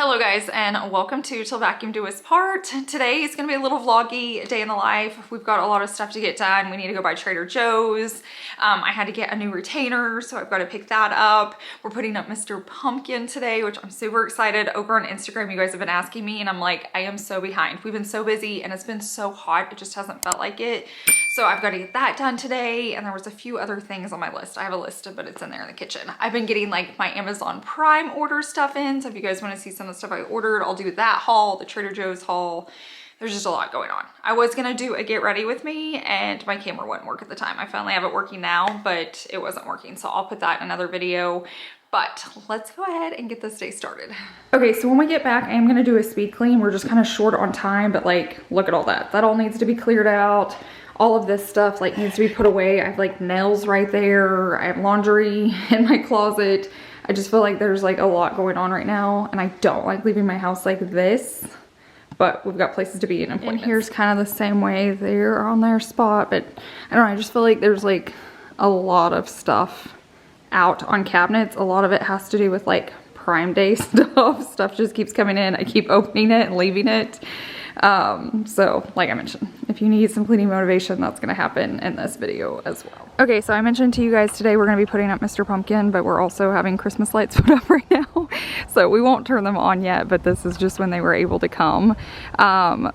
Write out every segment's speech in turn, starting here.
Hello guys, and welcome to Till Vacuum Do Us Part. Today is gonna be a little vloggy day in the life. We've got a lot of stuff to get done. We need to go by Trader Joe's. I had to get a new retainer, so I've got to pick that up. We're putting up Mr. Pumpkin today, which I'm super excited. Over on Instagram, you guys have been asking me, and I'm like, I am so behind. We've been so busy, and it's been so hot. It just hasn't felt like it. So I've got to get that done today, and there was a few other things on my list. I have a list, but it's in there in the kitchen. I've been getting like my Amazon Prime order stuff in, so if you guys want to see some of the stuff I ordered, I'll do that haul, the Trader Joe's haul. There's just a lot going on. I was gonna do a get ready with me, and my camera wouldn't work at the time. I finally have it working now, but it wasn't working, so I'll put that in another video. But let's go ahead and get this day started. Okay, so when we get back, I am gonna do a speed clean. We're just kind of short on time, but like, look at all that. That all needs to be cleared out. All of this stuff like needs to be put away. I have like nails right there. I have laundry in my closet. I just feel like there's like a lot going on right now, and I don't like leaving my house like this, but we've got places to be and appointments. And here's kind of the same way. They're on their spot, but I don't know, I just feel like there's like a lot of stuff out on cabinets. A lot of it has to do with like Prime Day stuff. Stuff just keeps coming in. I keep opening it and leaving it. So like I mentioned, if you need some cleaning motivation, that's gonna happen in this video as well. Okay, so I mentioned to you guys today we're gonna be putting up Mr. Pumpkin, but we're also having Christmas lights put up right now. So we won't turn them on yet, but this is just when they were able to come.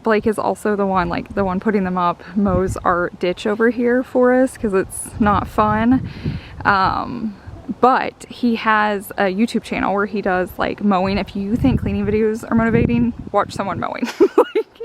Blake is also the one putting them up, mows our ditch over here for us because it's not fun. But he has a YouTube channel where he does like mowing. If you think cleaning videos are motivating, watch someone mowing.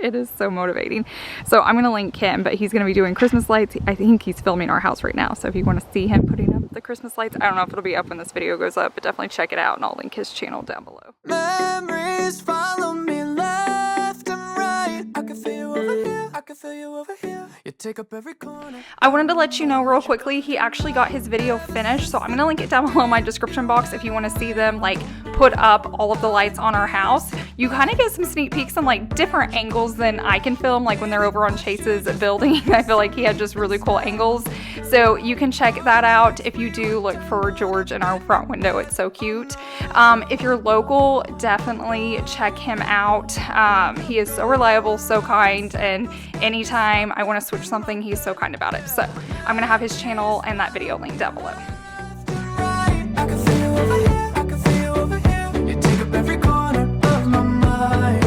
It is so motivating. So I'm gonna link him, but he's gonna be doing Christmas lights. I think he's filming our house right now. So if you wanna see him putting up the Christmas lights, I don't know if it'll be up when this video goes up, but definitely check it out, and I'll link his channel down below. Memories follow me left and right. I can feel you over here, I can feel you over here. You take up every corner. I wanted to let you know real quickly, he actually got his video finished, so I'm gonna link it down below in my description box if you wanna see them like put up all of the lights on our house. You kind of get some sneak peeks on like different angles than I can film, like when they're over on Chase's building. I feel like he had just really cool angles. So you can check that out if you do look for George in our front window. It's so cute. If you're local, definitely check him out. He is so reliable, so kind, and anytime I want to switch something, he's so kind about it. So I'm gonna have his channel and that video linked down below. I can feel you over here, I can feel you over here. You take up every corner of my mind.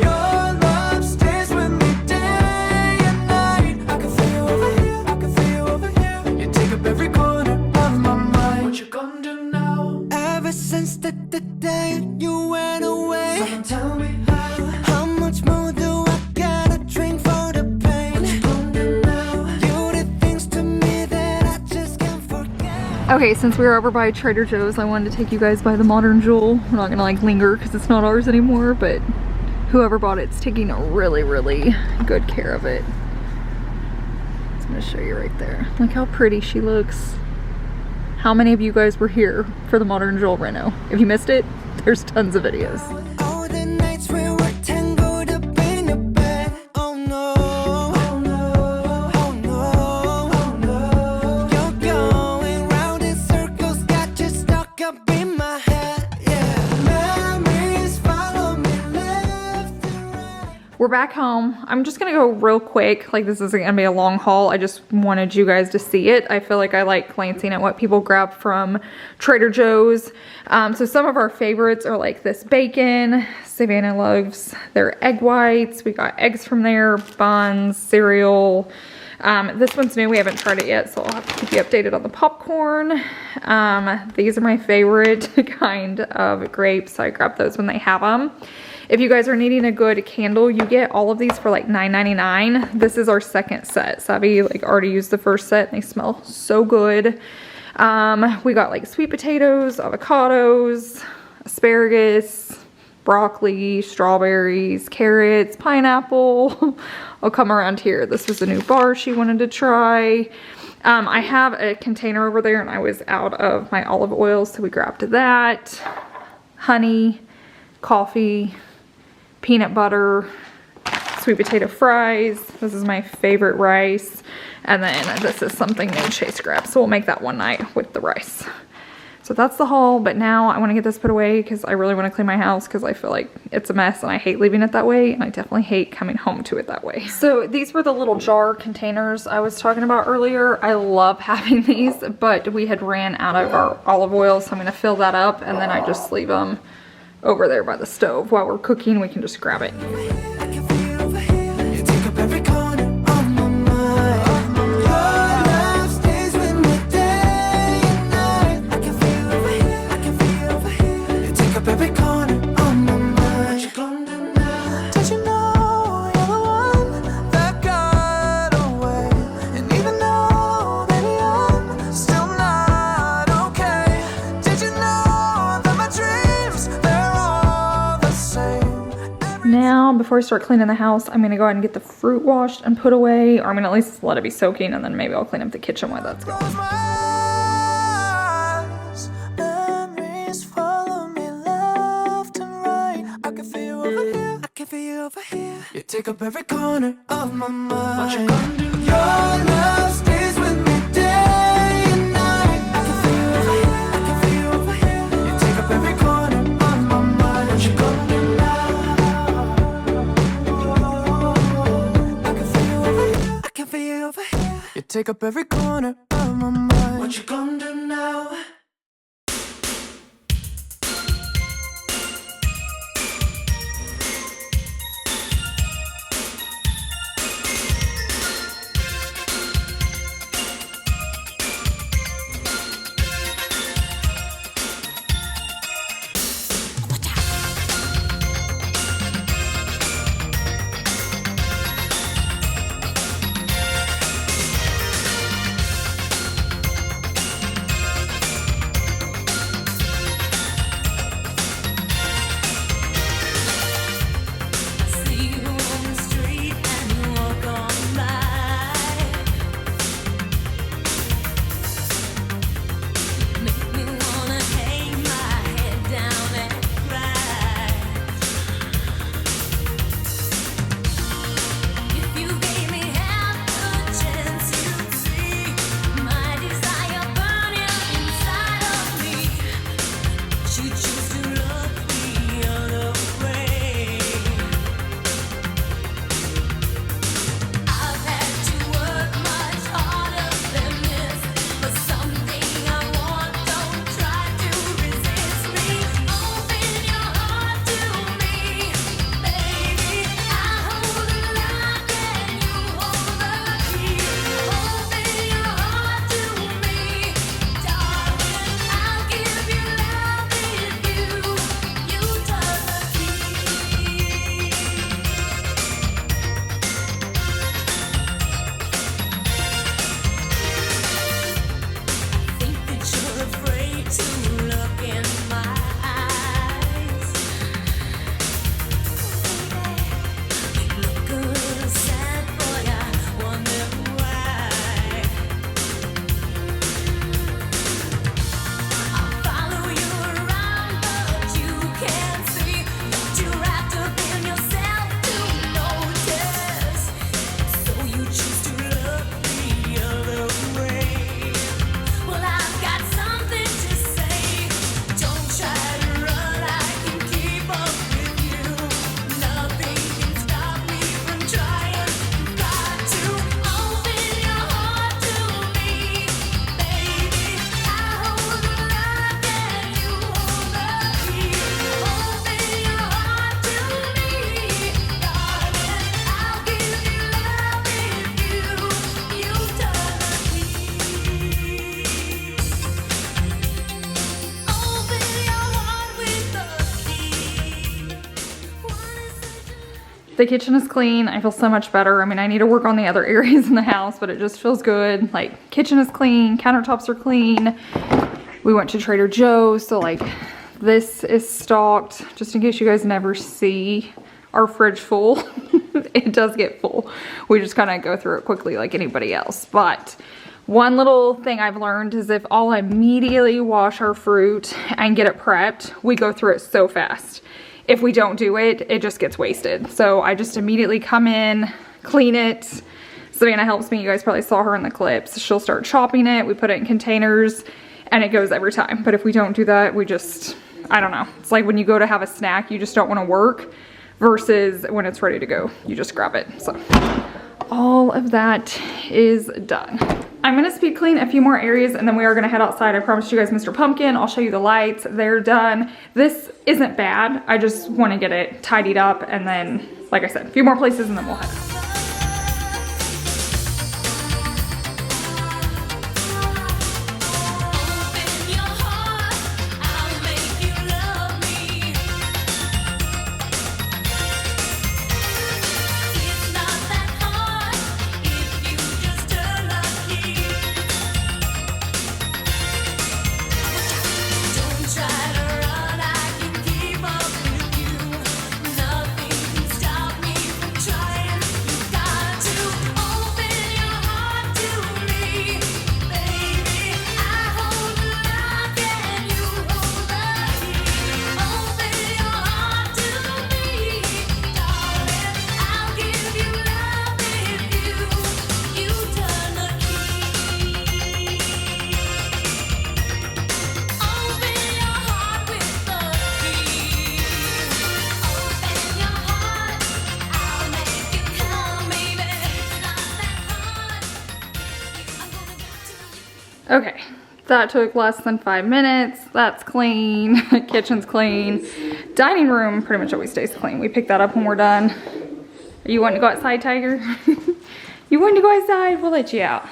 Your love stays with me day and night. I can feel you over here, I can feel you over here. You take up every corner of my mind. What you gonna do now? Ever since the day you went away, someone tell me how much more do I gotta drink for the pain? What you gonna do now? You did things to me that I just can't forget. Okay, since we were over by Trader Joe's, I wanted to take you guys by the Modern Jewel. We're not gonna like linger because it's not ours anymore, but whoever bought it's taking a really, really good care of it. I'm gonna show you right there. Look how pretty she looks. How many of you guys were here for the Modern Jewel reno? If you missed it, there's tons of videos. All the nights we were tangled up in the bed. Oh no, oh no, oh no, oh no. You're going round in circles, got you stuck up in my head. Yeah, memories follow me left and right. We're back home. I'm just gonna go real quick. Like, this isn't gonna be a long haul. I just wanted you guys to see it. I feel like I like glancing at what people grab from Trader Joe's. So some of our favorites are like this bacon. Savannah loves their egg whites. We got eggs from there, buns, cereal. This one's new. We haven't tried it yet, so I'll have to keep you updated on the popcorn. These are my favorite kind of grapes. I grab those when they have them. If you guys are needing a good candle, you get all of these for like $9.99. This is our second set. Savvy like already used the first set, and they smell so good. We got like sweet potatoes, avocados, asparagus, broccoli, strawberries, carrots, pineapple. I'll come around here. This was a new bar she wanted to try. I have a container over there, and I was out of my olive oil, so we grabbed that. Honey, coffee, peanut butter, sweet potato fries. This is my favorite rice. And then this is something new Chase grabbed, so we'll make that one night with the rice. So So that's the haul, but now I want to get this put away because I really want to clean my house because I feel like it's a mess and I hate leaving it that way, and I definitely hate coming home to it that way. So these were the little jar containers I was talking about earlier. I love having these, but we had ran out of our olive oil, so I'm going to fill that up and then I just leave them over there by the stove. While we're cooking, we can just grab it. I can feel over here. You take up every corner of my mind. Your love stays with me day and night. I can feel over here. I can feel over here. You take up every corner of my mind. What you gonna do now? Don't you know you're the one that got away? And even though, baby, I'm still not okay. Did you know that my dreams, they're all the same? Now, before I start cleaning the house, I'm going to go ahead and get the fruit washed and put away, or I'm going to at least let it be soaking, and then maybe I'll clean up the kitchen while that's going. Close my eyes, memories follow me left and right. I can feel you over here, I can feel you over here. You take up every corner of my mind. What you gonna do? Your love stays with me day and night. I can feel you over here, I can feel you over here. You take up every corner of my mind. What you gonna do now? I can feel you over here, I can feel you over here. You take up every corner of my mind. What you gonna do now? The kitchen is clean. I feel so much better. I mean, I need to work on the other areas in the house, but it just feels good. Like, kitchen is clean, countertops are clean. We went to Trader Joe's, so like this is stocked. Just in case you guys never see our fridge full. It does get full. We just kind of go through it quickly like anybody else. But one little thing I've learned is if I'll immediately wash our fruit and get it prepped, we go through it so fast. If we don't do it, it just gets wasted. So I just immediately come in, clean it. Savannah helps me. You guys probably saw her in the clips. She'll start chopping it. We put it in containers. and it goes every time. But if we don't do that, we just, I don't know. It's like when you go to have a snack, you just don't want to work, versus when it's ready to go, you just grab it. So all of that is done. I'm gonna speed clean a few more areas and then we are gonna head outside. I promised you guys Mr. Pumpkin. I'll show you the lights. They're done. This isn't bad. I just want to get it tidied up, and then, like I said, a few more places and then we'll head out. Okay, that took less than 5 minutes. That's clean. Kitchen's clean. Dining room pretty much always stays clean. We pick that up when we're done. Are you wanting to go outside, Tiger? You wanting to go outside? We'll let you out.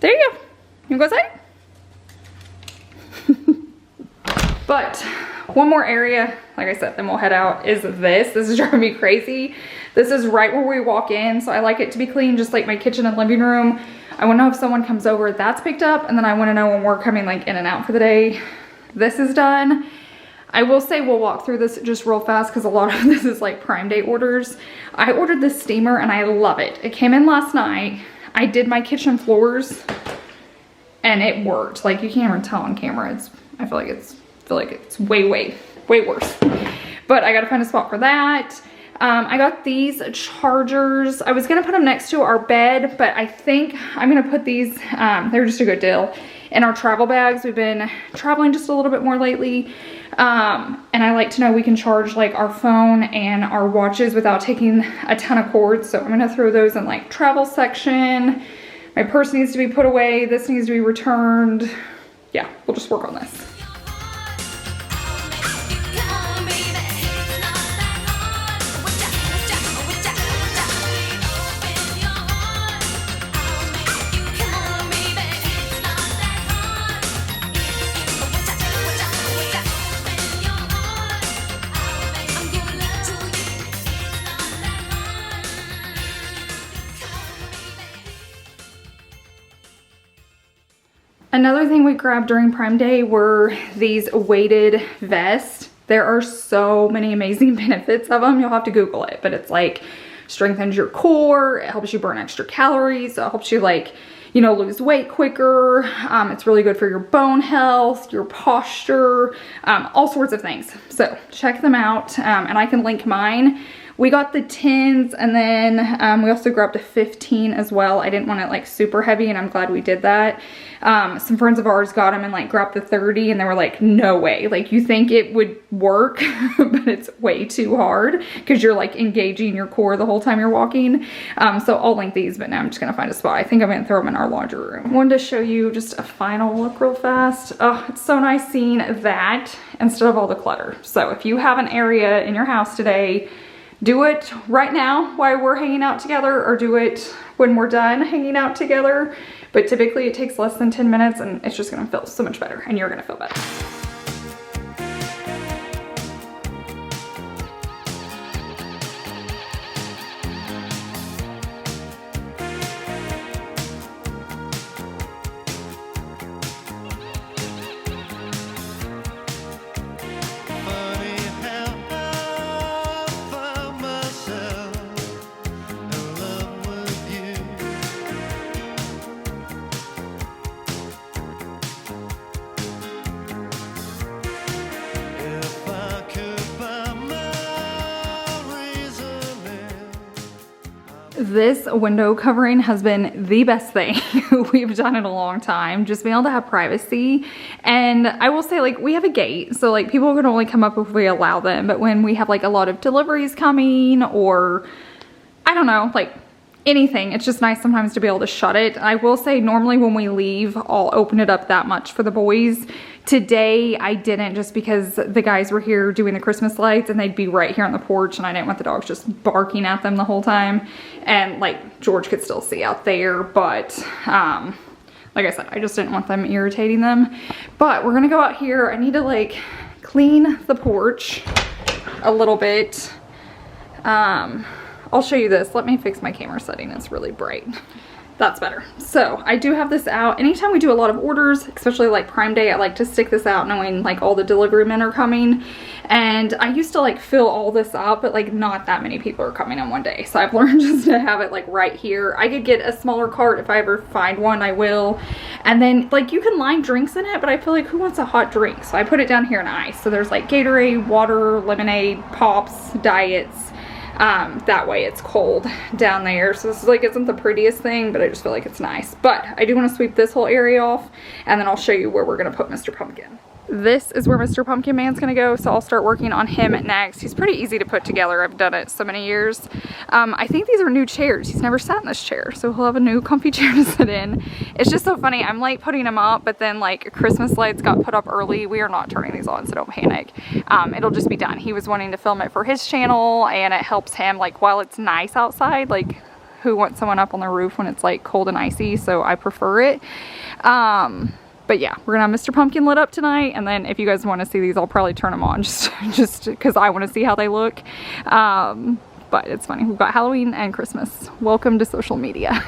There you go. You wanna go outside? But one more area, like I said, then we'll head out, is this. This is driving me crazy. This is right where we walk in, so I like it to be clean, just like my kitchen and living room. I wanna know if someone comes over, that's picked up, and then I wanna know when we're coming like in and out for the day. This is done. I will say we'll walk through this just real fast because a lot of this is like Prime Day orders. I ordered this steamer and I love it. It came in last night. I did my kitchen floors and it worked. Like, you can't even tell on camera. I feel like it's way worse. But I gotta find a spot for that. I got these chargers. I was gonna put them next to our bed, but I think I'm gonna put these, they're just a good deal, in our travel bags. We've been traveling just a little bit more lately. And I like to know we can charge like our phone and our watches without taking a ton of cords. So I'm gonna throw those in like travel section. My purse needs to be put away. This needs to be returned. Yeah, we'll just work on this. Another thing we grabbed during Prime Day were these weighted vests. There are so many amazing benefits of them. You'll have to Google it, but it's like strengthens your core, it helps you burn extra calories, it helps you like, you know, lose weight quicker. It's really good for your bone health, your posture, all sorts of things. So check them out, and I can link mine. We got the 10s, and then we also grabbed a 15 as well. I didn't want it like super heavy, and I'm glad we did that. Some friends of ours got them and like grabbed the 30, and they were like, no way. Like, you think it would work, but it's way too hard because you're like engaging your core the whole time you're walking. So I'll link these, but now I'm just gonna find a spot. I think I'm gonna throw them in our laundry room. Wanted to show you just a final look real fast. Oh, it's so nice seeing that instead of all the clutter. So if you have an area in your house today, do it right now while we're hanging out together, or do it when we're done hanging out together. But typically it takes less than 10 minutes and it's just gonna feel so much better, and you're gonna feel better. This window covering has been the best thing we've done in a long time. Just being able to have privacy. And I will say, like, we have a gate, so like people can only come up if we allow them. But when we have like a lot of deliveries coming, or I don't know, like anything, it's just nice sometimes to be able to shut it. I will say normally when we leave, I'll open it up that much for the boys. Today I didn't, just because the guys were here doing the Christmas lights and they'd be right here on the porch and I didn't want the dogs just barking at them the whole time. And like George could still see out there, but like I said, I just didn't want them irritating them. But we're gonna go out here. I need to like clean the porch a little bit. I'll show you this. Let me fix my camera setting. It's really bright. That's better. So I do have this out. Anytime we do a lot of orders, especially like Prime Day, I like to stick this out knowing like all the delivery men are coming. And I used to like fill all this up, but like not that many people are coming in one day. So I've learned just to have it like right here. I could get a smaller cart if I ever find one, I will. And then like you can line drinks in it, but I feel like who wants a hot drink? So I put it down here in ice. So there's like Gatorade, water, lemonade, pops, diets. That way it's cold down there. So this is like, isn't the prettiest thing, but I just feel like it's nice. But I do want to sweep this whole area off, and then I'll show you where we're going to put Mr. Pumpkin. This is where Mr. Pumpkin Man's going to go, so I'll start working on him next. He's pretty easy to put together. I've done it so many years. I think these are new chairs. He's never sat in this chair, so he'll have a new comfy chair to sit in. It's just so funny. I'm late putting him up, but then like Christmas lights got put up early. We are not turning these on, so don't panic. It'll just be done. He was wanting to film it for his channel, and it helps him like while it's nice outside. Like, who wants someone up on the roof when it's like cold and icy? So I prefer it. But yeah, we're gonna have Mr. Pumpkin lit up tonight, and then if you guys want to see these, I'll probably turn them on just because I want to see how they look. But it's funny, we've got Halloween and Christmas. Welcome to social media.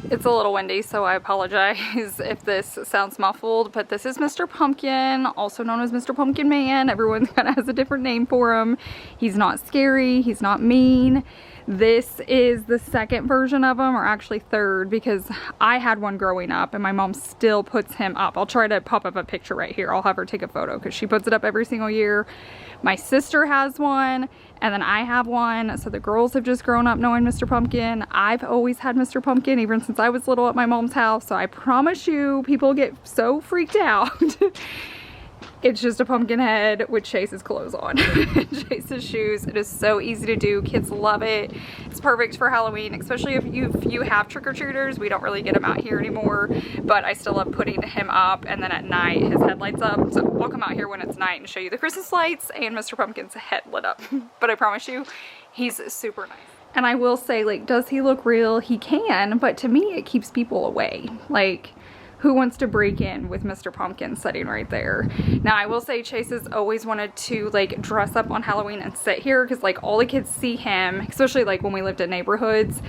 It's a little windy, so I apologize if this sounds muffled, but this is Mr. Pumpkin, also known as Mr. Pumpkin Man. Everyone kind of has a different name for him. He's not scary, he's not mean. This is the second version of him, or actually third, because I had one growing up and my mom still puts him up. I'll try to pop up a picture right here. I'll have her take a photo because she puts it up every single year. My sister has one, and then I have one. So the girls have just grown up knowing Mr. Pumpkin. I've always had Mr. Pumpkin even since I was little at my mom's house. So I promise you, people get so freaked out. It's just a pumpkin head with Chase's clothes on. Chase's shoes. It is so easy to do. Kids love it. It's perfect for Halloween, especially if you have trick-or-treaters. We don't really get them out here anymore, but I still love putting him up, and then at night his head lights up. So I'll come out here when it's night and show you the Christmas lights and Mr. Pumpkin's head lit up. But I promise you, he's super nice. And I will say, like, does he look real? He can, but to me it keeps people away. Like, who wants to break in with Mr. Pumpkin sitting right there? Now, I will say Chase has always wanted to like dress up on Halloween and sit here because like all the kids see him, especially like when we lived in neighborhoods,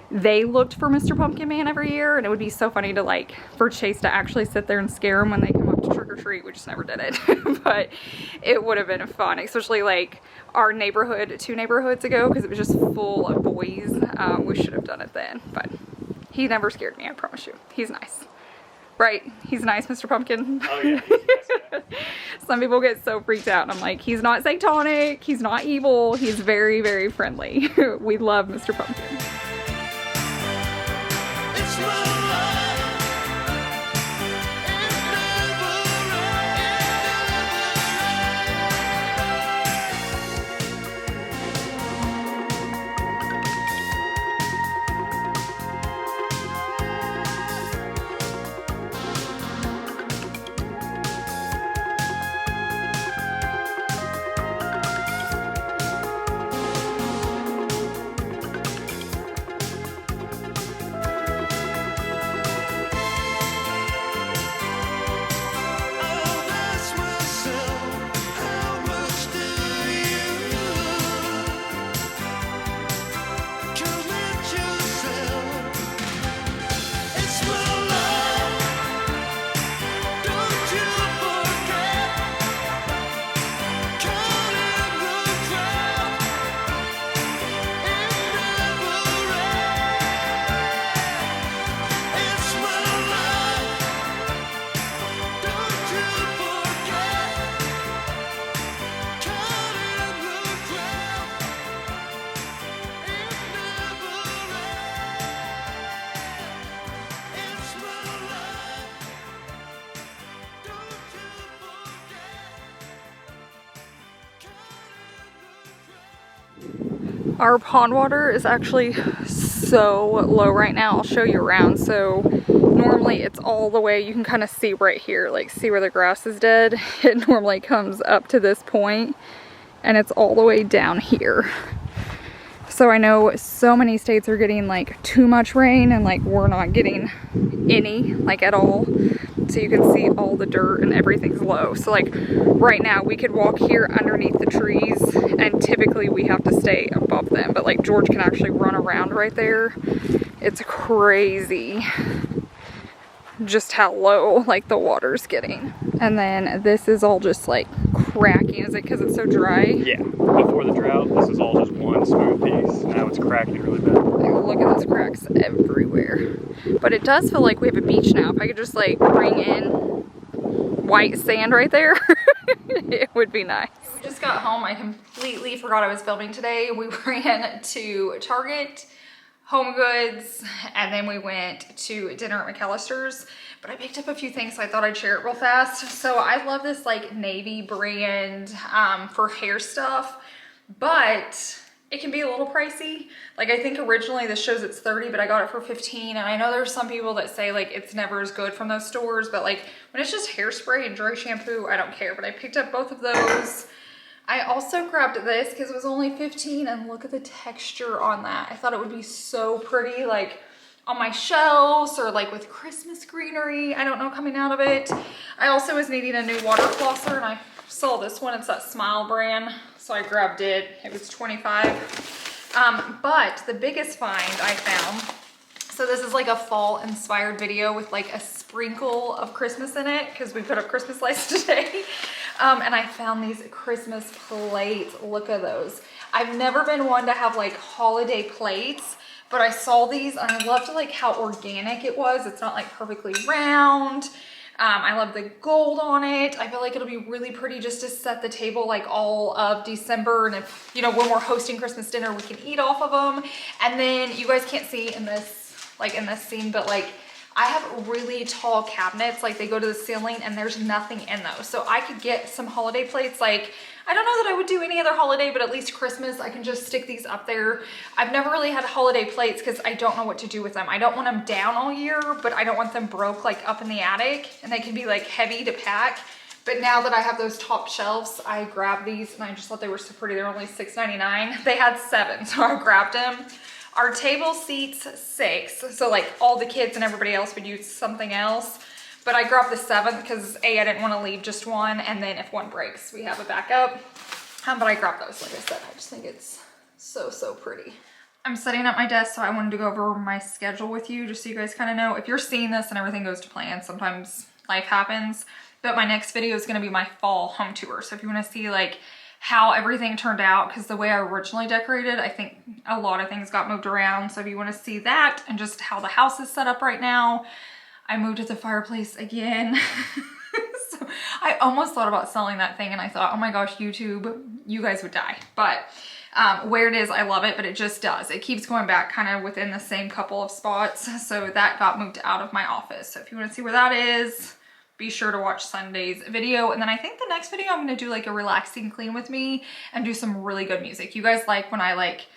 they looked for Mr. Pumpkin Man every year, and it would be so funny to like for Chase to actually sit there and scare him when they come up to trick or treat. We just never did it. But it would have been fun, especially like our neighborhood 2 neighborhoods ago, because it was just full of boys. We should have done it then, but he never scared me, I promise you. He's nice. Right? He's nice, Mr. Pumpkin. Oh yeah, he's a nice guy. Some people get so freaked out, and I'm like, he's not satanic, he's not evil, he's very, very friendly. We love Mr. Pumpkin. It's my life. It I'll ask myself, how much do you commit yourself? It's my life. Don't you forget. Caught in the crowd. It never ends. It's my life. Don't you forget. Caught in the crowd. It never ends. It's my life. Don't you forget. Our pond water is actually so low right now. I'll show you around. So normally it's all the way, you can kind of see right here, like see where the grass is dead. It normally comes up to this point and it's all the way down here. So I know so many states are getting like too much rain, and like we're not getting any, like at all. So you can see all the dirt and everything's low. So like right now we could walk here underneath the trees, and typically we have to stay above them, but like George can actually run around right there. It's crazy just how low like the water's getting. And then this is all just like cracking. Is it because it's so dry? Yeah, before the drought, this is all just one smooth piece. Now it's cracking really bad. Like, look at those cracks everywhere. But it does feel like we have a beach now. If I could just like bring in white sand right there, it would be nice. We just got home. I completely forgot I was filming today. We ran to Target, Home Goods, and then we went to dinner at McAllister's. But I picked up a few things, so I thought I'd share it real fast. So I love this like navy brand for hair stuff, but it can be a little pricey. Like I think originally this shows it's 30, but I got it for 15. And I know there's some people that say like it's never as good from those stores, but like when it's just hairspray and dry shampoo, I don't care. But I picked up both of those. I also grabbed this because it was only 15, and look at the texture on that. I thought it would be so pretty, like on my shelves or like with Christmas greenery, I don't know, coming out of it. I also was needing a new water flosser, and I saw this one. It's that Smile brand, so I grabbed it. It was 25. But the biggest find I found, so this is like a fall inspired video with like a sprinkle of Christmas in it, because we put up Christmas lights today. And I found these Christmas plates. Look at those. I've never been one to have like holiday plates, but I saw these and I loved like how organic it was. It's not like perfectly round. I love the gold on it. I feel like it'll be really pretty just to set the table like all of December. And if, you know, when we're hosting Christmas dinner, we can eat off of them. And then you guys can't see in this, like in this scene, but like I have really tall cabinets, like they go to the ceiling, and there's nothing in those. So I could get some holiday plates. Like, I don't know that I would do any other holiday, but at least Christmas, I can just stick these up there. I've never really had holiday plates because I don't know what to do with them. I don't want them down all year, but I don't want them broke like up in the attic, and they can be like heavy to pack. But now that I have those top shelves, I grabbed these, and I just thought they were so pretty. They're only $6.99. They had 7, so I grabbed them. Our table seats 6, so like all the kids and everybody else would use something else. But I grabbed the 7th because A, I didn't want to leave just one, and then if one breaks, we have a backup. But I grabbed those, like I said. I just think it's so, so pretty. I'm setting up my desk, so I wanted to go over my schedule with you, just so you guys kind of know. If you're seeing this and everything goes to plan, sometimes life happens. But my next video is going to be my fall home tour. So if you want to see like how everything turned out, because the way I originally decorated, I think a lot of things got moved around. So if you want to see that and just how the house is set up right now, I moved the fireplace again. So I almost thought about selling that thing and I thought, oh my gosh, YouTube, you guys would die. But where it is, I love it, but it just does. It keeps going back kind of within the same couple of spots. So that got moved out of my office. So if you want to see where that is, be sure to watch Sunday's video. And then I think the next video I'm going to do like a relaxing clean with me and do some really good music. You guys like when I like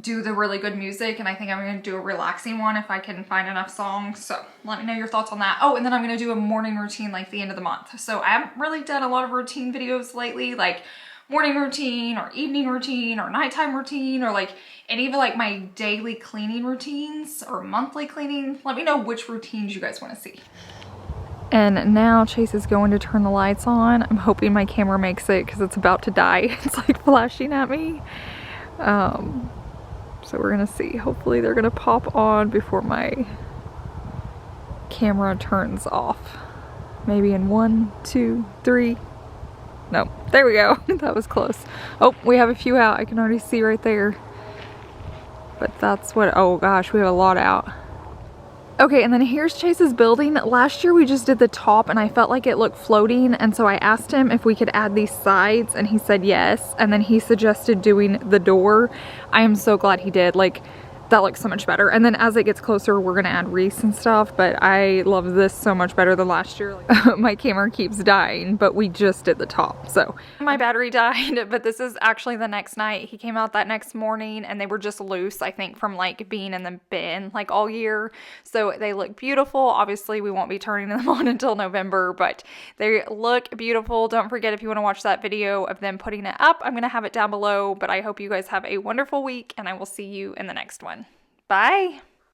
do the really good music, and I think I'm going to do a relaxing one if I can find enough songs. So let me know your thoughts on that. Oh, and then I'm going to do a morning routine like the end of the month. So I haven't really done a lot of routine videos lately, like morning routine or evening routine or nighttime routine or like any of like my daily cleaning routines or monthly cleaning. Let me know which routines you guys want to see. And now Chase is going to turn the lights on. I'm hoping my camera makes it because it's about to die. It's like flashing at me. So we're gonna see. Hopefully they're gonna pop on before my camera turns off. Maybe in 1, 2, 3. No, there we go. That was close. Oh, we have a few out. I can already see right there. But that's what, oh gosh, we have a lot out. Okay, and then here's Chase's building. Last year we just did the top and I felt like it looked floating, and so I asked him if we could add these sides and he said yes, and then he suggested doing the door. I am so glad he did. Like, that looks so much better. And then as it gets closer, we're gonna add wreaths and stuff, but I love this so much better than last year. My camera keeps dying, but we just did the top. So my battery died, but this is actually the next night. He came out that next morning and they were just loose, I think, from like being in the bin like all year. So they look beautiful. Obviously we won't be turning them on until November, but they look beautiful. Don't forget, if you want to watch that video of them putting it up, I'm gonna have it down below. But I hope you guys have a wonderful week and I will see you in the next one. Bye.